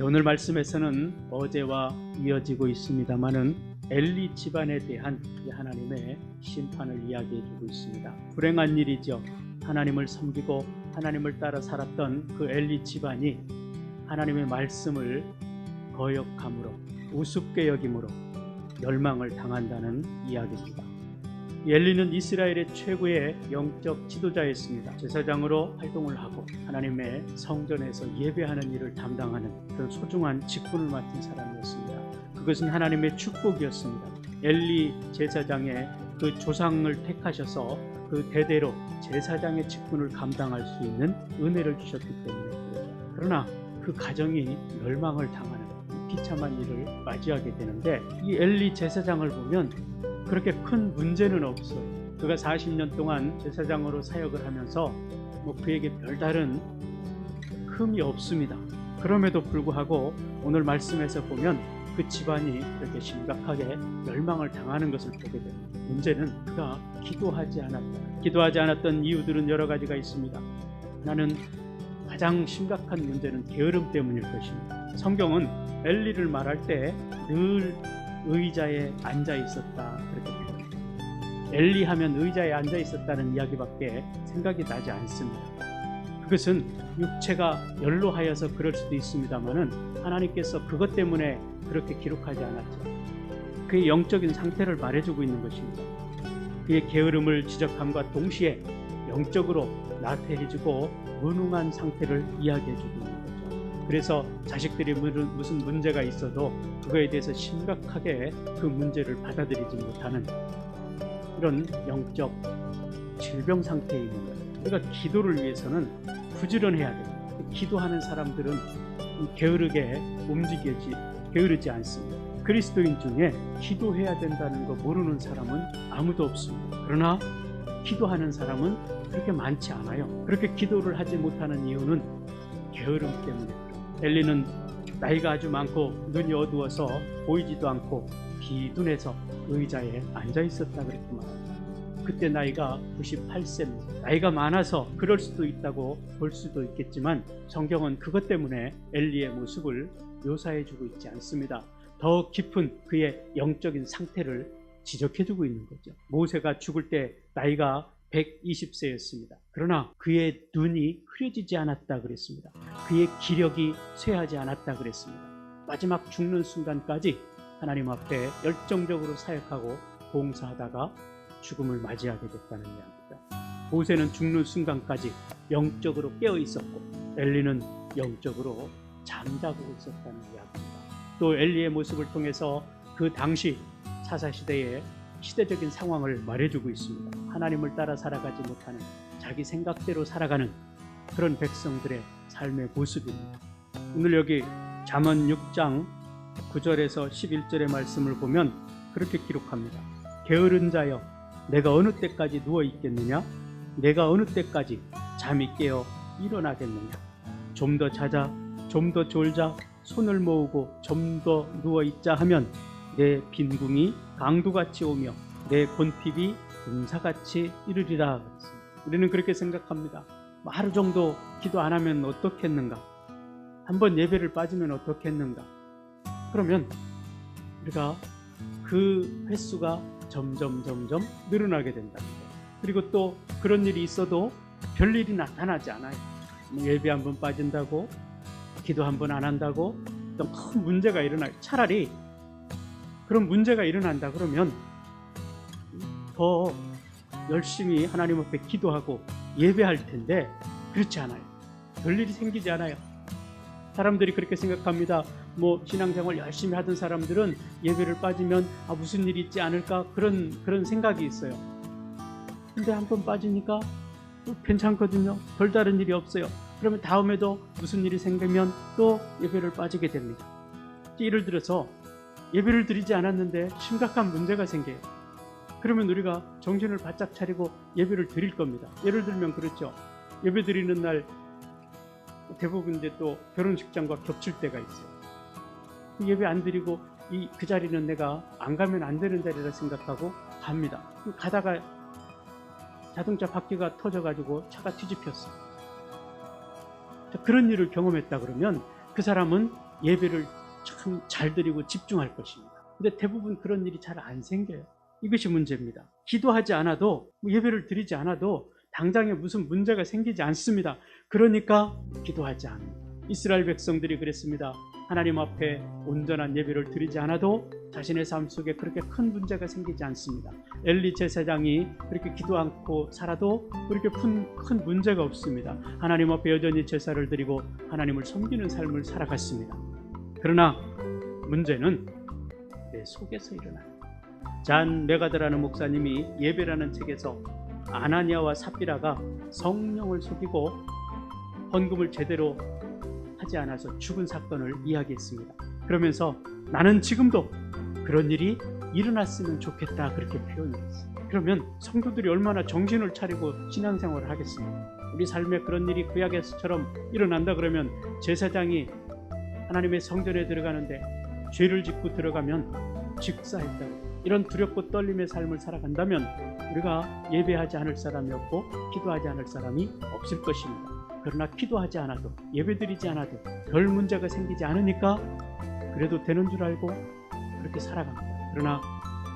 오늘 말씀에서는 어제와 이어지고 있습니다마는 엘리 집안에 대한 하나님의 심판을 이야기해주고 있습니다. 불행한 일이죠. 하나님을 섬기고 하나님을 따라 살았던 그 엘리 집안이 하나님의 말씀을 거역함으로 우습게 여김으로 멸망을 당한다는 이야기입니다. 엘리는 이스라엘의 최고의 영적 지도자였습니다. 제사장으로 활동을 하고 하나님의 성전에서 예배하는 일을 담당하는 그런 소중한 직분을 맡은 사람이었습니다. 그것은 하나님의 축복이었습니다. 엘리 제사장의 그 조상을 택하셔서 그 대대로 제사장의 직분을 감당할 수 있는 은혜를 주셨기 때문에 그렇죠. 그러나 그 가정이 멸망을 당하는 비참한 일을 맞이하게 되는데, 이 엘리 제사장을 보면 그렇게 큰 문제는 없어요. 그가 40년 동안 제사장으로 사역을 하면서 그에게 별다른 흠이 없습니다. 그럼에도 불구하고 오늘 말씀에서 보면 그 집안이 그렇게 심각하게 멸망을 당하는 것을 보게 됩니다. 문제는 그가 기도하지 않았다. 기도하지 않았던 이유들은 여러 가지가 있습니다. 하나는 가장 심각한 문제는 게으름 때문일 것입니다. 성경은 엘리를 말할 때 늘 의자에 앉아 있었다 그렇게 표현합니다. 엘리 하면 의자에 앉아 있었다는 이야기밖에 생각이 나지 않습니다. 그것은 육체가 연로하여서 그럴 수도 있습니다만은 하나님께서 그것 때문에 그렇게 기록하지 않았죠. 그의 영적인 상태를 말해주고 있는 것입니다. 그의 게으름을 지적함과 동시에 영적으로 나태해지고 무능한 상태를 이야기해주고 있는 거죠. 그래서 자식들이 무슨 문제가 있어도 그거에 대해서 심각하게 그 문제를 받아들이지 못하는 이런 영적 질병 상태에 있는 거예요. 우리가 기도를 위해서는 부지런해야 돼요. 기도하는 사람들은 게으르지 않습니다. 그리스도인 중에 기도해야 된다는 거 모르는 사람은 아무도 없습니다. 그러나 기도하는 사람은 그렇게 많지 않아요. 그렇게 기도를 하지 못하는 이유는 게으름 때문에. 엘리는 나이가 아주 많고 눈이 어두워서 보이지도 않고 비둔해서 의자에 앉아 있었다 그렇게 말합니다. 그때 나이가 98세입니다. 나이가 많아서 그럴 수도 있다고 볼 수도 있겠지만 성경은 그것 때문에 엘리의 모습을 묘사해주고 있지 않습니다. 더 깊은 그의 영적인 상태를 지적해주고 있는 거죠. 모세가 죽을 때 나이가 120세였습니다. 그러나 그의 눈이 흐려지지 않았다 그랬습니다. 그의 기력이 쇠하지 않았다 그랬습니다. 마지막 죽는 순간까지 하나님 앞에 열정적으로 사역하고 봉사하다가 죽음을 맞이하게 됐다는 이야기입니다. 모세는 죽는 순간까지 영적으로 깨어 있었고 엘리는 영적으로 잠자고 있었다는 이야기입니다. 또 엘리의 모습을 통해서 그 당시 사사시대의 시대적인 상황을 말해주고 있습니다. 하나님을 따라 살아가지 못하는 자기 생각대로 살아가는 그런 백성들의 삶의 모습입니다. 오늘 여기 잠언 6장 9절에서 11절의 말씀을 보면 그렇게 기록합니다. 게으른 자여 내가 어느 때까지 누워 있겠느냐? 내가 어느 때까지 잠이 깨어 일어나겠느냐? 좀 더 자자, 좀 더 졸자, 손을 모으고 좀 더 누워 있자 하면 내 빈궁이 강두같이 오며 내 곤핍이 금사같이 이르리라. 우리는 그렇게 생각합니다. 하루 정도 기도 안 하면 어떻겠는가? 한번 예배를 빠지면 어떻겠는가? 그러면 우리가 그 횟수가 점점 늘어나게 된다. 그리고 또 그런 일이 있어도 별일이 나타나지 않아요. 예배 한 번 빠진다고, 기도 한 번 안 한다고 또 큰 문제가 일어나요. 차라리 그런 문제가 일어난다 그러면 더 열심히 하나님 앞에 기도하고 예배할 텐데 그렇지 않아요. 별일이 생기지 않아요. 사람들이 그렇게 생각합니다. 신앙생활 열심히 하던 사람들은 예배를 빠지면 무슨 일이 있지 않을까 그런 생각이 있어요. 근데 한 번 빠지니까 또 괜찮거든요. 별다른 일이 없어요. 그러면 다음에도 무슨 일이 생기면 또 예배를 빠지게 됩니다. 예를 들어서 예배를 드리지 않았는데 심각한 문제가 생겨요. 그러면 우리가 정신을 바짝 차리고 예배를 드릴 겁니다. 예를 들면 그렇죠. 예배 드리는 날 대부분 이제 또 결혼식장과 겹칠 때가 있어요. 예배 안 드리고 그 자리는 내가 안 가면 안 되는 자리라 생각하고 갑니다. 가다가 자동차 바퀴가 터져가지고 차가 뒤집혔어요. 그런 일을 경험했다 그러면 그 사람은 예배를 참 잘 드리고 집중할 것입니다. 근데 대부분 그런 일이 잘 안 생겨요. 이것이 문제입니다. 기도하지 않아도, 예배를 드리지 않아도 당장에 무슨 문제가 생기지 않습니다. 그러니까 기도하지 않습니다. 이스라엘 백성들이 그랬습니다. 하나님 앞에 온전한 예배를 드리지 않아도 자신의 삶 속에 그렇게 큰 문제가 생기지 않습니다. 엘리 제사장이 그렇게 기도 않고 살아도 그렇게 큰 문제가 없습니다. 하나님 앞에 여전히 제사를 드리고 하나님을 섬기는 삶을 살아갔습니다. 그러나 문제는 내 속에서 일어나요. 잔 메가드라는 목사님이 예배라는 책에서 아나니아와 삽비라가 성령을 속이고 헌금을 제대로 하지 않아서 죽은 사건을 이야기했습니다. 그러면서 나는 지금도 그런 일이 일어났으면 좋겠다, 그렇게 표현했어요. 그러면 성도들이 얼마나 정신을 차리고 신앙생활을 하겠습니까? 우리 삶에 그런 일이 구약에서처럼 일어난다 그러면 제사장이 하나님의 성전에 들어가는데 죄를 짓고 들어가면 직사했다고, 이런 두렵고 떨림의 삶을 살아간다면 우리가 예배하지 않을 사람이 없고 기도하지 않을 사람이 없을 것입니다. 그러나 기도하지 않아도, 예배드리지 않아도 별 문제가 생기지 않으니까 그래도 되는 줄 알고 그렇게 살아갑니다. 그러나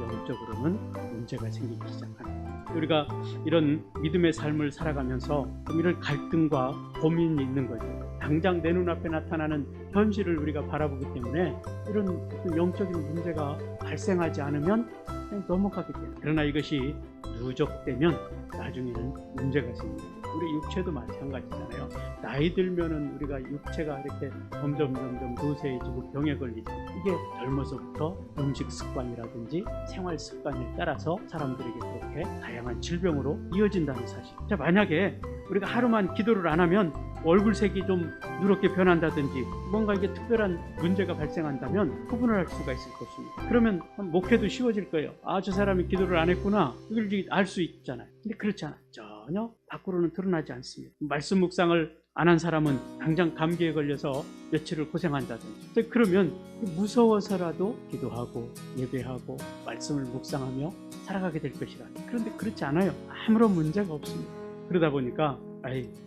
영적으로는 문제가 생기기 시작합니다. 우리가 이런 믿음의 삶을 살아가면서 이런 갈등과 고민이 있는 거죠. 당장 내 눈앞에 나타나는 현실을 우리가 바라보기 때문에 이런 영적인 문제가 발생하지 않으면 그냥 넘어가게 돼요. 그러나 이것이 누적되면 나중에는 문제가 생깁니다. 우리 육체도 마찬가지잖아요. 나이 들면은 우리가 육체가 이렇게 점점 노쇠해지고 병에 걸리죠. 이게 젊어서부터 음식 습관이라든지 생활 습관에 따라서 사람들에게 그렇게 다양한 질병으로 이어진다는 사실. 자, 만약에 우리가 하루만 기도를 안 하면 얼굴색이 좀 누렇게 변한다든지 뭔가 이게 특별한 문제가 발생한다면 구분을 할 수가 있을 것입니다. 그러면 목회도 쉬워질 거예요. 아, 저 사람이 기도를 안 했구나, 이걸 알 수 있잖아요. 근데 그렇지 않아요. 전혀 밖으로는 드러나지 않습니다. 말씀 묵상을 안 한 사람은 당장 감기에 걸려서 며칠을 고생한다든지, 그러면 무서워서라도 기도하고 예배하고 말씀을 묵상하며 살아가게 될 것이라니. 그런데 그렇지 않아요. 아무런 문제가 없습니다. 그러다 보니까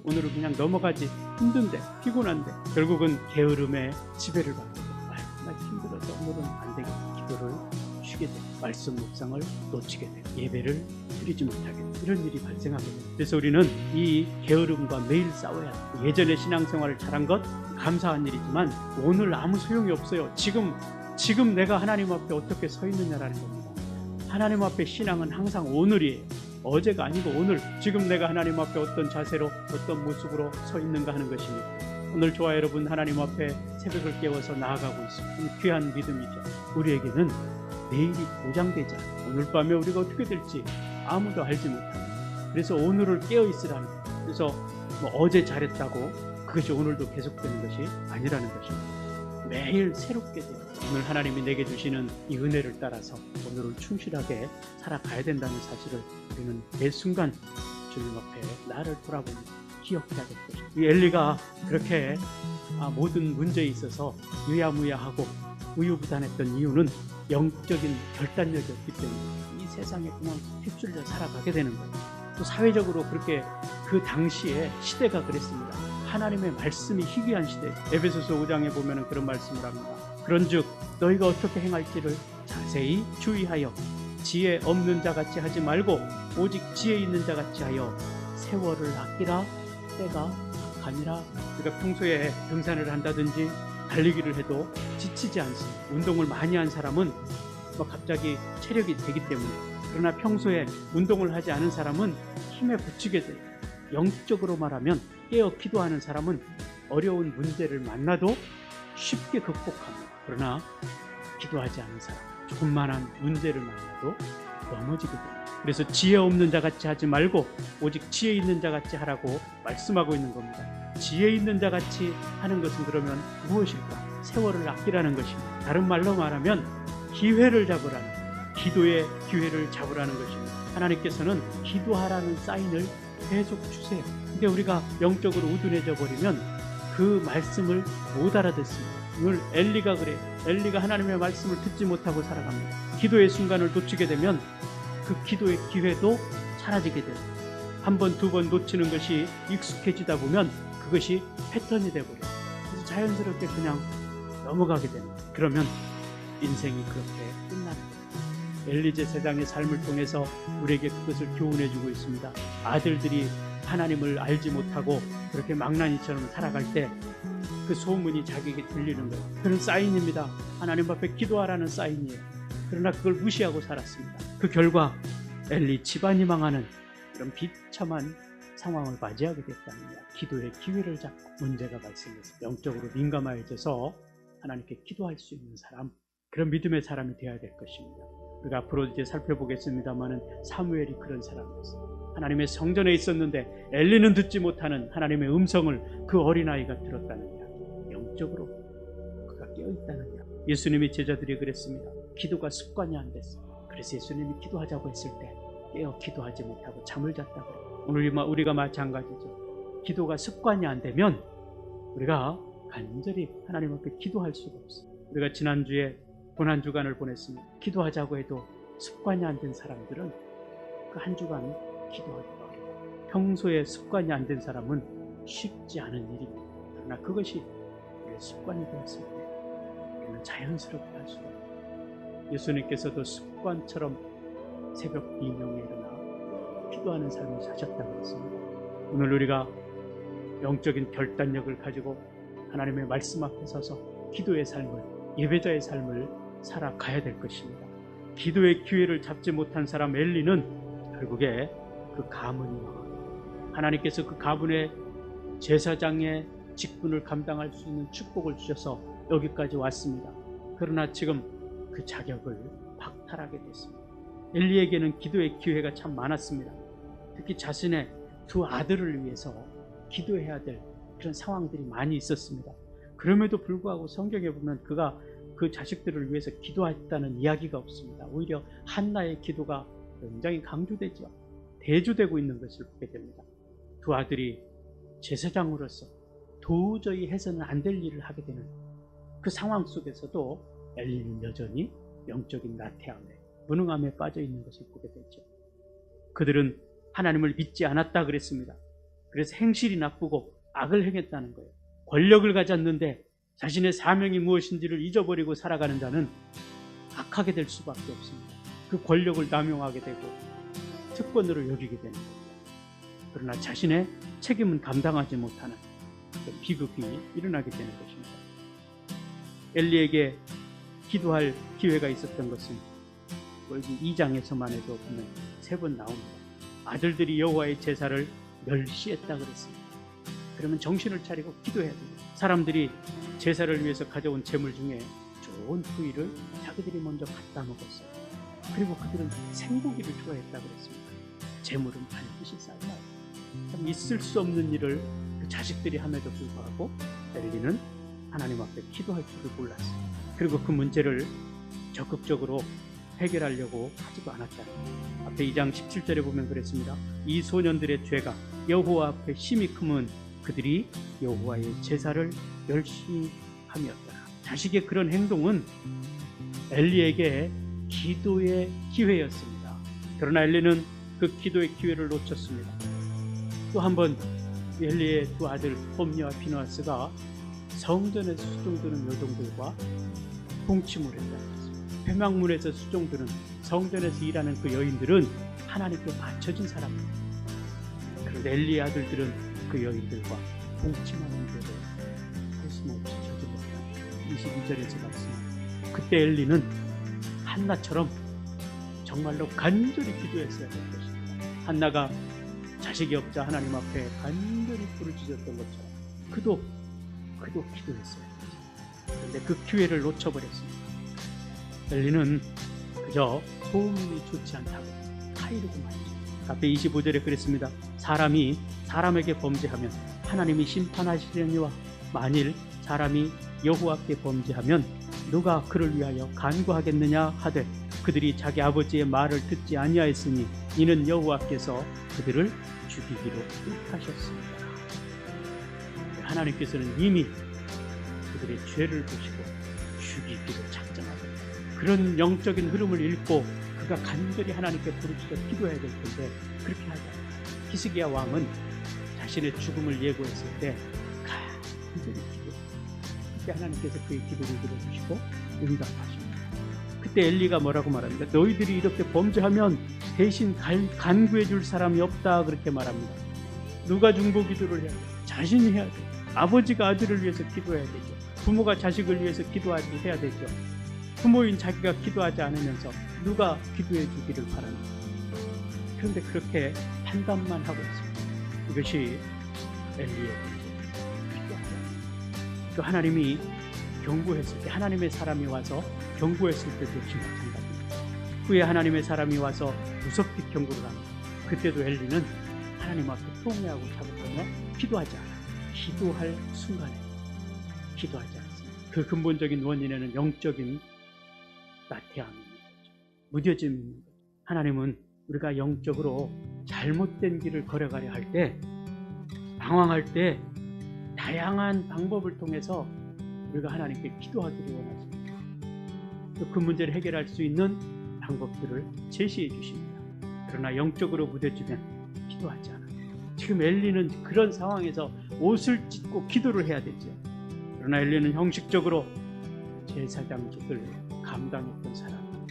오늘은 그냥 넘어가지, 힘든데 피곤한데 결국은 게으름에 지배를 받게 돼요. 나 힘들어서 오늘은 안 되겠다, 기도를 쉬게 돼요. 말씀 묵상을 놓치게 돼요. 예배를 드리지 못하게 돼요. 이런 일이 발생하게 돼요. 그래서 우리는 이 게으름과 매일 싸워야 해요. 예전에 신앙생활을 잘한 것 감사한 일이지만 오늘 아무 소용이 없어요. 지금 내가 하나님 앞에 어떻게 서 있느냐라는 겁니다. 하나님 앞에 신앙은 항상 오늘이에요. 어제가 아니고 오늘, 지금 내가 하나님 앞에 어떤 자세로 어떤 모습으로 서 있는가 하는 것입니다. 오늘 저와 여러분 하나님 앞에 새벽을 깨워서 나아가고 있습니다. 귀한 믿음이죠. 우리에게는 내일이 보장되지 않아요. 오늘 밤에 우리가 어떻게 될지 아무도 알지 못합니다. 그래서 오늘을 깨어 있으라는 거예요. 그래서 어제 잘했다고 그것이 오늘도 계속되는 것이 아니라는 것입니다. 매일 새롭게 돼요. 오늘 하나님이 내게 주시는 이 은혜를 따라서 오늘을 충실하게 살아가야 된다는 사실을 우리는 매 순간 주님 앞에 나를 돌아보며 기억해야 될 것입니다. 이 엘리가 그렇게 모든 문제에 있어서 유야무야하고 우유부단했던 이유는 영적인 결단력이 없기 때문에 이 세상에 그냥 휩쓸려 살아가게 되는 거예요. 또 사회적으로 그렇게 그 당시에 시대가 그랬습니다. 하나님의 말씀이 희귀한 시대. 에베소서 5장에 보면 그런 말씀을 합니다. 그런즉 너희가 어떻게 행할지를 자세히 주의하여 지혜 없는 자같이 하지 말고 오직 지혜 있는 자같이 하여 세월을 아끼라. 때가 가니라. 우리가 평소에 등산을 한다든지 달리기를 해도 지치지 않습니다. 운동을 많이 한 사람은 갑자기 체력이 되기 때문에. 그러나 평소에 운동을 하지 않은 사람은 힘에 부치게 돼요. 영적으로 말하면 깨어 기도하는 사람은 어려운 문제를 만나도 쉽게 극복합니다. 그러나 기도하지 않은 사람, 조금만한 문제를 만나도 넘어지게 됩니다. 그래서 지혜 없는 자같이 하지 말고 오직 지혜 있는 자같이 하라고 말씀하고 있는 겁니다. 지혜 있는 자같이 하는 것은 그러면 무엇일까? 세월을 아끼라는 것입니다. 다른 말로 말하면 기회를 잡으라는, 기도의 기회를 잡으라는 것입니다. 하나님께서는 기도하라는 사인을 계속 주세요. 근데 우리가 영적으로 우둔해져 버리면 그 말씀을 못 알아듣습니다. 오늘 엘리가 그래요. 엘리가 하나님의 말씀을 듣지 못하고 살아갑니다. 기도의 순간을 놓치게 되면 그 기도의 기회도 사라지게 돼요. 한 번, 두 번 놓치는 것이 익숙해지다 보면 그것이 패턴이 되어버려요. 그래서 자연스럽게 그냥 넘어가게 되는 거예요. 그러면 인생이 그렇게 끝나는 거예요. 엘리 제사장의 삶을 통해서 우리에게 그것을 교훈해주고 있습니다. 아들들이 하나님을 알지 못하고 그렇게 망나니처럼 살아갈 때 그 소문이 자기에게 들리는 거예요. 그런 사인입니다. 하나님 앞에 기도하라는 사인이에요. 그러나 그걸 무시하고 살았습니다. 그 결과 엘리 집안이 망하는 그런 비참한 상황을 맞이하게 됐다는 거예요. 기도의 기회를 잡고 문제가 발생해서 영적으로 민감해져서 하나님께 기도할 수 있는 사람, 그런 믿음의 사람이 되어야 될 것입니다. 우리가 앞으로 이제 살펴보겠습니다만은 사무엘이 그런 사람이었어요. 하나님의 성전에 있었는데 엘리는 듣지 못하는 하나님의 음성을 그 어린아이가 들었다는 이야기. 영적으로 그가 깨어있다는 이야기. 예수님이 제자들이 그랬습니다. 기도가 습관이 안 됐어요. 그래서 예수님이 기도하자고 했을 때 깨어 기도하지 못하고 잠을 잤다고 그래요. 오늘 우리가 마찬가지죠. 기도가 습관이 안 되면 우리가 간절히 하나님 앞에 기도할 수가 없어요. 우리가 지난주에 고난주간을 보냈습니다. 기도하자고 해도 습관이 안 된 사람들은 그 한 주간 기도하기가 어려워요. 평소에 습관이 안 된 사람은 쉽지 않은 일입니다. 그러나 그것이 우리의 습관이 되었을 때 우리는 자연스럽게 할 수가 있어요. 예수님께서도 습관처럼 새벽 비명에 일어나 기도하는 삶을 사셨다고 했습니다. 오늘 우리가 영적인 결단력을 가지고 하나님의 말씀 앞에 서서 기도의 삶을, 예배자의 삶을 살아가야 될 것입니다. 기도의 기회를 잡지 못한 사람 엘리는 결국에 그 가문이 망합니다. 하나님께서 그 가문의 제사장의 직분을 감당할 수 있는 축복을 주셔서 여기까지 왔습니다. 그러나 지금 그 자격을 박탈하게 됐습니다. 엘리에게는 기도의 기회가 참 많았습니다. 특히 자신의 두 아들을 위해서 기도해야 될 그런 상황들이 많이 있었습니다. 그럼에도 불구하고 성경에 보면 그가 그 자식들을 위해서 기도했다는 이야기가 없습니다. 오히려 한나의 기도가 굉장히 강조되죠. 대조되고 있는 것을 보게 됩니다. 두 아들이 제사장으로서 도저히 해서는 안 될 일을 하게 되는 그 상황 속에서도 엘리는 여전히 영적인 나태함에, 무능함에 빠져 있는 것을 보게 되죠. 그들은 하나님을 믿지 않았다 그랬습니다. 그래서 행실이 나쁘고 악을 행했다는 거예요. 권력을 가졌는데 자신의 사명이 무엇인지를 잊어버리고 살아가는 자는 악하게 될 수밖에 없습니다. 그 권력을 남용하게 되고 특권으로 여기게 되는 거죠. 그러나 자신의 책임은 감당하지 못하는 비극이 일어나게 되는 것입니다. 엘리에게 기도할 기회가 있었던 것은 여기 2장에서만 해도 보면 3번 나옵니다. 아들들이 여호와의 제사를 멸시했다 그랬습니다. 그러면 정신을 차리고 기도해야 됩니다. 사람들이 제사를 위해서 가져온 재물 중에 좋은 부위를 자기들이 먼저 갖다 먹었어요. 그리고 그들은 생고기를 좋아했다 그랬습니다. 재물은 반드시 삶아요. 참 있을 수 없는 일을 그 자식들이 함에도 불구하고 엘리는 하나님 앞에 기도할 줄을 몰랐어요. 그리고 그 문제를 적극적으로 해결하려고 하지도 않았다는 거예요. 앞에 2장 17절에 보면 그랬습니다. 이 소년들의 죄가 여호와 앞에 심히 크면 그들이 여호와의 제사를 멸시함이었더라. 자식의 그런 행동은 엘리에게 기도의 기회였습니다. 그러나 엘리는 그 기도의 기회를 놓쳤습니다. 또 한 번 엘리의 두 아들 홈니와 비느하스가 성전에서 수종드는 여종들과 동침을 했다는 것입니다. 회막문에서 수종드는 성전에서 일하는 그 여인들은 하나님께 맞춰진 사람입니다. 그런데 엘리의 아들들은 그 여인들과 동침하는 죄를 거스름없이 저질렀다. 22절에서 말씀합니다. 그때 엘리는 한나처럼 정말로 간절히 기도했어야 될 것입니다. 한나가 자식이 없자 하나님 앞에 간절히 부르짖었던 것처럼 그도 기도했어야 했습니다. 그런데 그 기회를 놓쳐버렸습니다. 엘리는 그저 소문이 좋지 않다고 타이르고 말이죠. 앞에 25절에 그랬습니다. 사람이 사람에게 범죄하면 하나님이 심판하시려니와 만일 사람이 여호와께 범죄하면 누가 그를 위하여 간구하겠느냐 하되 그들이 자기 아버지의 말을 듣지 아니하였으니 이는 여호와께서 그들을 죽이기로 뜻하셨습니다. 하나님께서는 이미 그들의 죄를 보시고 죽이기로 작정하고 그런 영적인 흐름을 읽고 그가 간절히 하나님께 부르짖어 기도해야 될 텐데 그렇게 하지 않았어요. 히스기야 왕은 자신의 죽음을 예고했을 때 간절히 기도. 그때 하나님께서 그의 기도를 들어주시고 응답하십니다. 그때 엘리가 뭐라고 말합니까? 너희들이 이렇게 범죄하면 대신 간구해 줄 사람이 없다, 그렇게 말합니다. 누가 중보 기도를 해야 돼? 자신이 해야 돼. 아버지가 아들을 위해서 기도해야 되죠. 부모가 자식을 위해서 기도해야 되죠. 부모인 자기가 기도하지 않으면서 누가 기도해 주기를 바랍니다. 그런데 그렇게 판단만 하고 있습니다. 이것이 엘리의 문제입니다. 또 하나님이 경고했을 때, 하나님의 사람이 와서 경고했을 때도 역시 마찬가지입니다. 후에 하나님의 사람이 와서 무섭게 경고를 합니다. 그때도 엘리는 하나님 앞에 통회하고 자복하며 기도하지 않아요. 기도할 순간에 기도하지 않습니다. 그 근본적인 원인에는 영적인 나태함이 있는 거죠. 무뎌짐이 있는 거죠. 하나님은 우리가 영적으로 잘못된 길을 걸어가려 할 때, 방황할 때 다양한 방법을 통해서 우리가 하나님께 기도하기를 원하십니다. 또 그 문제를 해결할 수 있는 방법들을 제시해 주십니다. 그러나 영적으로 무뎌지면 기도하지 않아요. 지금 엘리는 그런 상황에서 옷을 찢고 기도를 해야 되죠. 그러나 엘리는 형식적으로 제사장직을 감당했던 사람,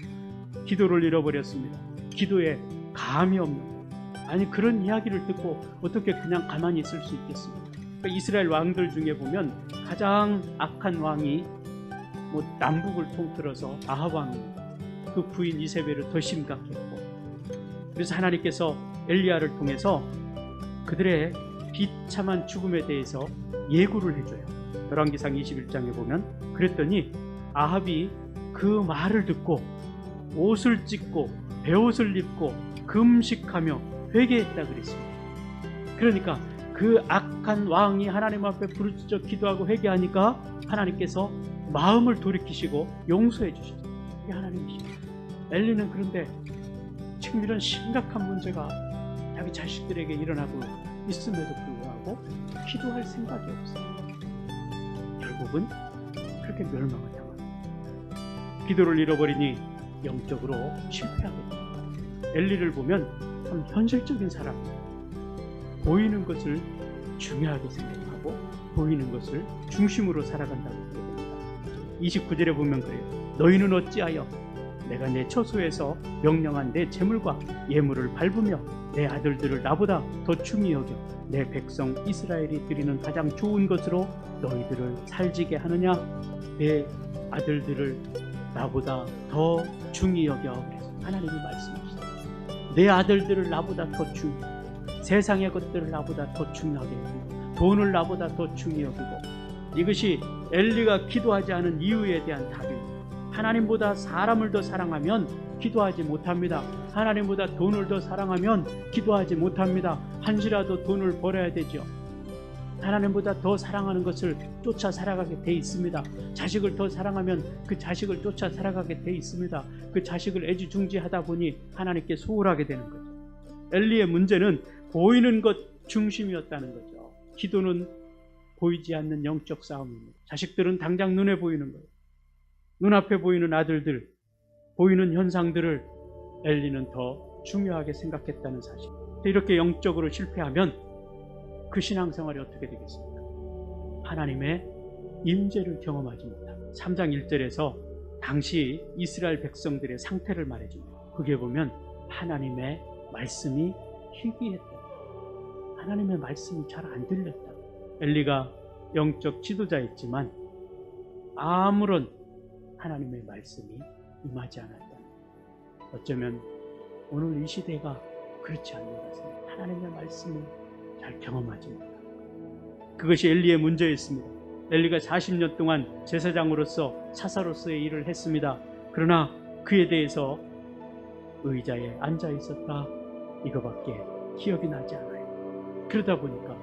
기도를 잃어버렸습니다. 기도에 감이 없는 거예요. 아니, 그런 이야기를 듣고 어떻게 그냥 가만히 있을 수 있겠습니까? 그러니까 이스라엘 왕들 중에 보면 가장 악한 왕이 남북을 통틀어서 아합 왕입니다. 그 부인 이세벨은 더 심각했고, 그래서 하나님께서 엘리야를 통해서 그들의 비참한 죽음에 대해서 예고를 해줘요. 열왕기상 21장에 보면, 그랬더니 아합이 그 말을 듣고 옷을 찢고 베옷을 입고 금식하며 회개했다 그랬습니다. 그러니까 그 악한 왕이 하나님 앞에 부르짖어 기도하고 회개하니까 하나님께서 마음을 돌이키시고 용서해 주셨어요. 이게 하나님이십니다. 엘리는 그런데 지금 이런 심각한 문제가 자기 자식들에게 일어나고 있음에도 불구하고 기도할 생각이 없어요. 결국은 그렇게 멸망을 당합니다. 기도를 잃어버리니 영적으로 실패하게 됩니다. 엘리를 보면 참 현실적인 사람입니다. 보이는 것을 중요하게 생각하고 보이는 것을 중심으로 살아간다고 보게 됩니다. 29절에 보면 그래요. 너희는 어찌하여 내가 내 처소에서 명령한 내 재물과 예물을 밟으며 내 아들들을 나보다 더 중히 여겨 내 백성 이스라엘이 드리는 가장 좋은 것으로 너희들을 살지게 하느냐? 내 아들들을 나보다 더 중히 여겨. 그래서 하나님이 말씀하시죠. 내 아들들을 나보다 더 중히, 세상의 것들을 나보다 더 중요하게 여기고 돈을 나보다 더 중히 여기고, 이것이 엘리가 기도하지 않은 이유에 대한 답입니다. 하나님보다 사람을 더 사랑하면 기도하지 못합니다. 하나님보다 돈을 더 사랑하면 기도하지 못합니다. 한시라도 돈을 벌어야 되죠. 하나님보다 더 사랑하는 것을 쫓아 살아가게 돼 있습니다. 자식을 더 사랑하면 그 자식을 쫓아 살아가게 돼 있습니다. 그 자식을 애지중지하다 보니 하나님께 소홀하게 되는 거죠. 엘리의 문제는 보이는 것 중심이었다는 거죠. 기도는 보이지 않는 영적 싸움입니다. 자식들은 당장 눈에 보이는 거예요. 눈앞에 보이는 아들들, 보이는 현상들을 엘리는 더 중요하게 생각했다는 사실. 이렇게 영적으로 실패하면 그 신앙생활이 어떻게 되겠습니까? 하나님의 임재를 경험하지 못합니다. 3장 1절에서 당시 이스라엘 백성들의 상태를 말해줍니다. 그게 보면 하나님의 말씀이 희귀했다. 하나님의 말씀이 잘 안 들렸다. 엘리가 영적 지도자였지만 아무런 하나님의 말씀이 임하지 않았다. 어쩌면 오늘 이 시대가 그렇지 않는 것은 하나님의 말씀을 잘 경험하지 못합니다. 그것이 엘리의 문제였습니다. 엘리가 40년 동안 제사장으로서 사사로서의 일을 했습니다. 그러나 그에 대해서 의자에 앉아 있었다, 이거밖에 기억이 나지 않아요. 그러다 보니까,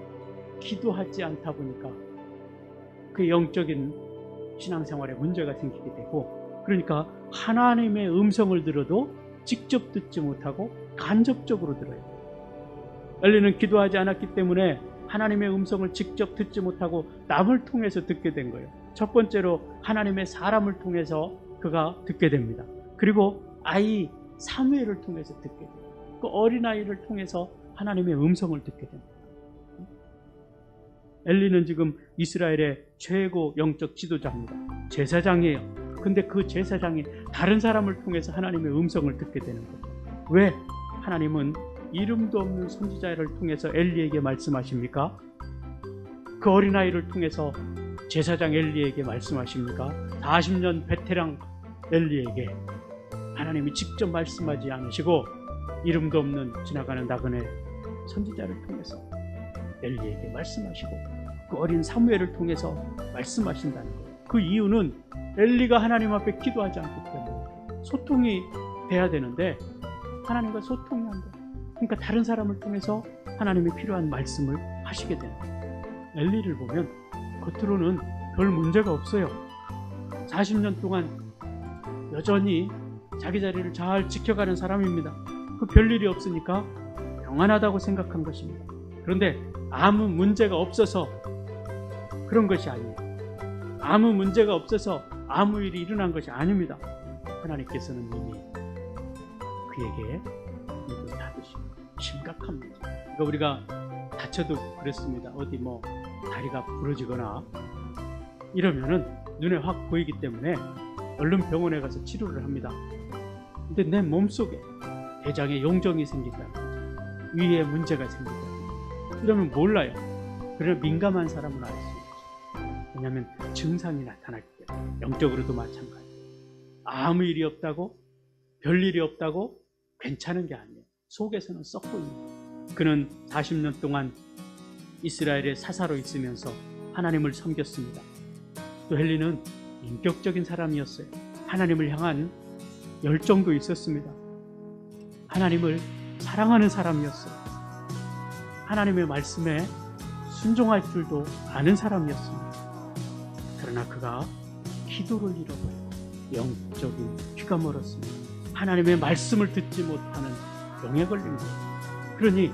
기도하지 않다 보니까 그 영적인 신앙생활에 문제가 생기게 되고, 그러니까 하나님의 음성을 들어도 직접 듣지 못하고 간접적으로 들어요. 엘리는 기도하지 않았기 때문에 하나님의 음성을 직접 듣지 못하고 남을 통해서 듣게 된 거예요. 첫 번째로 하나님의 사람을 통해서 그가 듣게 됩니다. 그리고 아이 사무엘을 통해서 듣게 돼요. 그 어린아이를 통해서 하나님의 음성을 듣게 됩니다. 엘리는 지금 이스라엘의 최고 영적 지도자입니다. 제사장이에요. 근데 그 제사장이 다른 사람을 통해서 하나님의 음성을 듣게 되는 거예요. 왜? 하나님은 이름도 없는 선지자를 통해서 엘리에게 말씀하십니까? 그 어린아이를 통해서 제사장 엘리에게 말씀하십니까? 40년 베테랑 엘리에게 하나님이 직접 말씀하지 않으시고 이름도 없는 지나가는 나그네 선지자를 통해서 엘리에게 말씀하시고 그 어린 사무엘을 통해서 말씀하신다는 거예요. 그 이유는 엘리가 하나님 앞에 기도하지 않기 때문에 소통이 돼야 되는데 하나님과 소통이 안 돼요. 그러니까 다른 사람을 통해서 하나님이 필요한 말씀을 하시게 되는 거예요. 엘리를 보면 겉으로는 별 문제가 없어요. 40년 동안 여전히 자기 자리를 잘 지켜가는 사람입니다. 그 별일이 없으니까 평안하다고 생각한 것입니다. 그런데 아무 문제가 없어서 그런 것이 아니에요. 아무 문제가 없어서 아무 일이 일어난 것이 아닙니다. 하나님께서는 이미 그에게 입을 닫으시고 심각한 문제. 그러니까 우리가 다쳐도 그렇습니다. 어디 뭐 다리가 부러지거나 이러면은 눈에 확 보이기 때문에 얼른 병원에 가서 치료를 합니다. 근데 내 몸속에 대장에 용종이 생긴다든지 위에 문제가 생긴다든지 이러면 몰라요. 그러나 민감한 사람은 알 수 있죠. 왜냐하면 증상이 나타나기 때문에. 영적으로도 마찬가지예요. 아무 일이 없다고 별일이 없다고 괜찮은 게 아니에요. 속에서는 썩고 있는 거예요. 그는 40년 동안 이스라엘의 사사로 있으면서 하나님을 섬겼습니다. 또 엘리는 인격적인 사람이었어요. 하나님을 향한 열정도 있었습니다. 하나님을 사랑하는 사람이었어요. 하나님의 말씀에 순종할 줄도 아는 사람이었습니다. 그러나 그가 기도를 잃어버리고 영적인 귀가 멀었습니다. 하나님의 말씀을 듣지 못하는 병에 걸린 거예요. 그러니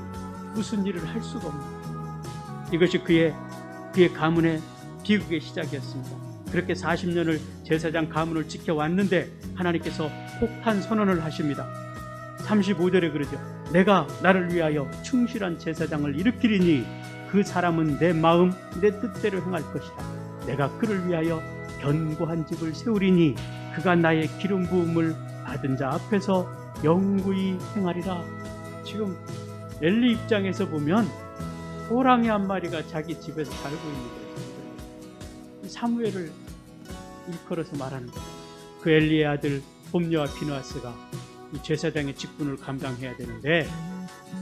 무슨 일을 할 수가 없는 거예요. 이것이 그의 가문의 비극의 시작이었습니다. 그렇게 40년을 제사장 가문을 지켜왔는데 하나님께서 폭탄 선언을 하십니다. 35절에 그러죠. 내가 나를 위하여 충실한 제사장을 일으키리니 그 사람은 내 마음 내 뜻대로 행할 것이다. 내가 그를 위하여 견고한 집을 세우리니 그가 나의 기름 부음을 받은 자 앞에서 영구히 행하리라. 지금 엘리 입장에서 보면 호랑이 한 마리가 자기 집에서 살고 있는 거예요. 사무엘을 일컬어서 말하는 거예요. 그 엘리의 아들 홈리와 비느하스가 이 제사장의 직분을 감당해야 되는데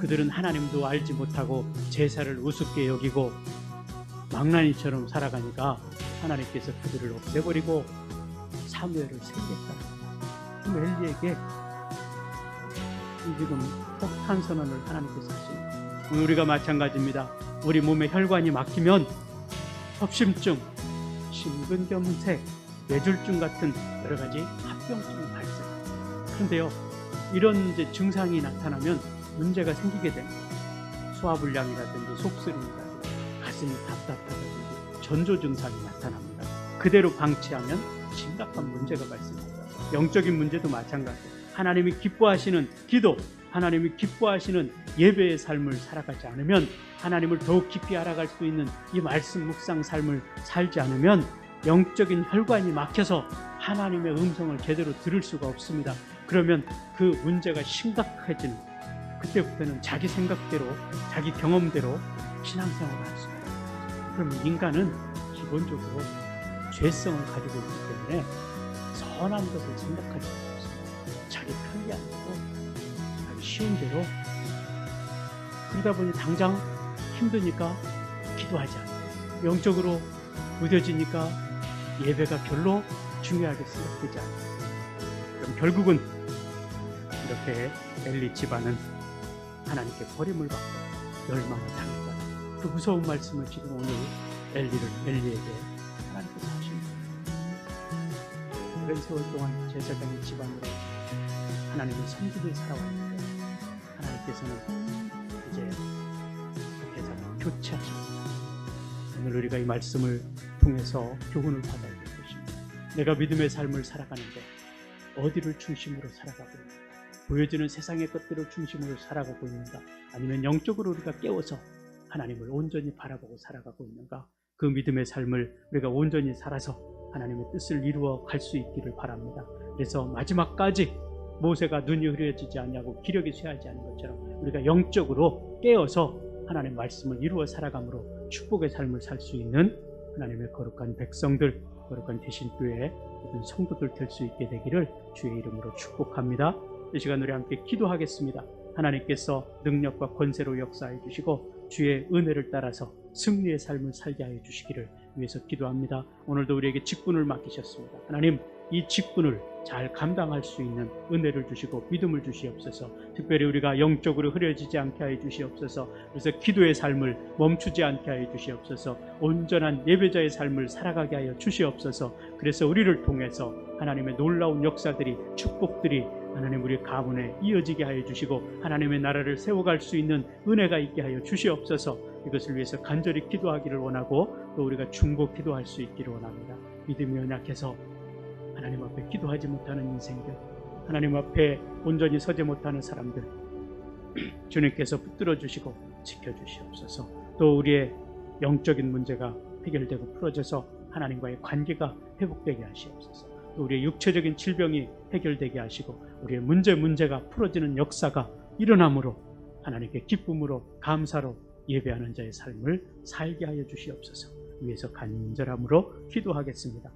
그들은 하나님도 알지 못하고 제사를 우습게 여기고 망나니처럼 살아가니까 하나님께서 그들을 없애버리고 사무엘을 세우겠다. 그럼 엘리에게 지금 폭탄 선언을 하나님께서 하십니다. 우리가 마찬가지입니다. 우리 몸에 혈관이 막히면 협심증, 심근경색, 뇌졸중 같은 여러 가지 합병증이 발생합니다. 그런데요, 이런 이제 증상이 나타나면 문제가 생기게 됩니다. 소화불량이라든지 속쓰림이라든지 가슴이 답답하다든지 전조 증상이 나타납니다. 그대로 방치하면 심각한 문제가 발생합니다. 영적인 문제도 마찬가지예요. 하나님이 기뻐하시는 기도, 하나님이 기뻐하시는 예배의 삶을 살아가지 않으면, 하나님을 더욱 깊이 알아갈 수 있는 이 말씀 묵상 삶을 살지 않으면 영적인 혈관이 막혀서 하나님의 음성을 제대로 들을 수가 없습니다. 그러면 그 문제가 심각해지는, 그때부터는 자기 생각대로 자기 경험대로 신앙생활을 할 수가 있어요. 그러면 인간은 기본적으로 죄성을 가지고 있기 때문에 선한 것을 생각할 수가 없습니다. 자기 편이 아니고 자기 쉬운 대로. 그러다 보니 당장 힘드니까 기도하지 않아요. 영적으로 무뎌지니까 예배가 별로 중요하게 생각되지 않아요. 그럼 결국은 이렇게 엘리 집안은 하나님께 버림을 받고 멸망을 당했다. 그 무서운 말씀을 지금 오늘 엘리에게 하나님께서 하십니다. 오랜 세월 동안 제사장의 집안으로 하나님의 섬기를 살아왔는데 하나님께서는 이제 제사장을 교체하십니다. 오늘 우리가 이 말씀을 통해서 교훈을 받아야 될 것입니다. 내가 믿음의 삶을 살아가는데 어디를 중심으로 살아가고 있는가? 보여지는 세상의 것들을 중심으로 살아가고 있는가? 아니면 영적으로 우리가 깨워서 하나님을 온전히 바라보고 살아가고 있는가? 그 믿음의 삶을 우리가 온전히 살아서 하나님의 뜻을 이루어 갈 수 있기를 바랍니다. 그래서 마지막까지 모세가 눈이 흐려지지 않냐고 기력이 쇠하지 않은 것처럼 우리가 영적으로 깨어서 하나님의 말씀을 이루어 살아감으로 축복의 삶을 살 수 있는 하나님의 거룩한 백성들, 거룩한 대신교회의 모든 성도들 될 수 있게 되기를 주의 이름으로 축복합니다. 이 시간 우리 함께 기도하겠습니다. 하나님께서 능력과 권세로 역사해 주시고 주의 은혜를 따라서 승리의 삶을 살게 하여 주시기를 위해서 기도합니다. 오늘도 우리에게 직분을 맡기셨습니다. 하나님, 이 직분을 잘 감당할 수 있는 은혜를 주시고 믿음을 주시옵소서. 특별히 우리가 영적으로 흐려지지 않게 하여 주시옵소서. 그래서 기도의 삶을 멈추지 않게 하여 주시옵소서. 온전한 예배자의 삶을 살아가게 하여 주시옵소서. 그래서 우리를 통해서 하나님의 놀라운 역사들이, 축복들이 하나님 우리 가문에 이어지게 하여 주시고 하나님의 나라를 세워갈 수 있는 은혜가 있게 하여 주시옵소서. 이것을 위해서 간절히 기도하기를 원하고 또 우리가 중보 기도할 수 있기를 원합니다. 믿음이 연약해서 하나님 앞에 기도하지 못하는 인생들, 하나님 앞에 온전히 서지 못하는 사람들 주님께서 붙들어 주시고 지켜주시옵소서. 또 우리의 영적인 문제가 해결되고 풀어져서 하나님과의 관계가 회복되게 하시옵소서. 또 우리의 육체적인 질병이 해결되게 하시고 우리의 문제가 풀어지는 역사가 일어남으로 하나님께 기쁨으로 감사로 예배하는 자의 삶을 살게 하여 주시옵소서. 위에서 간절함으로 기도하겠습니다.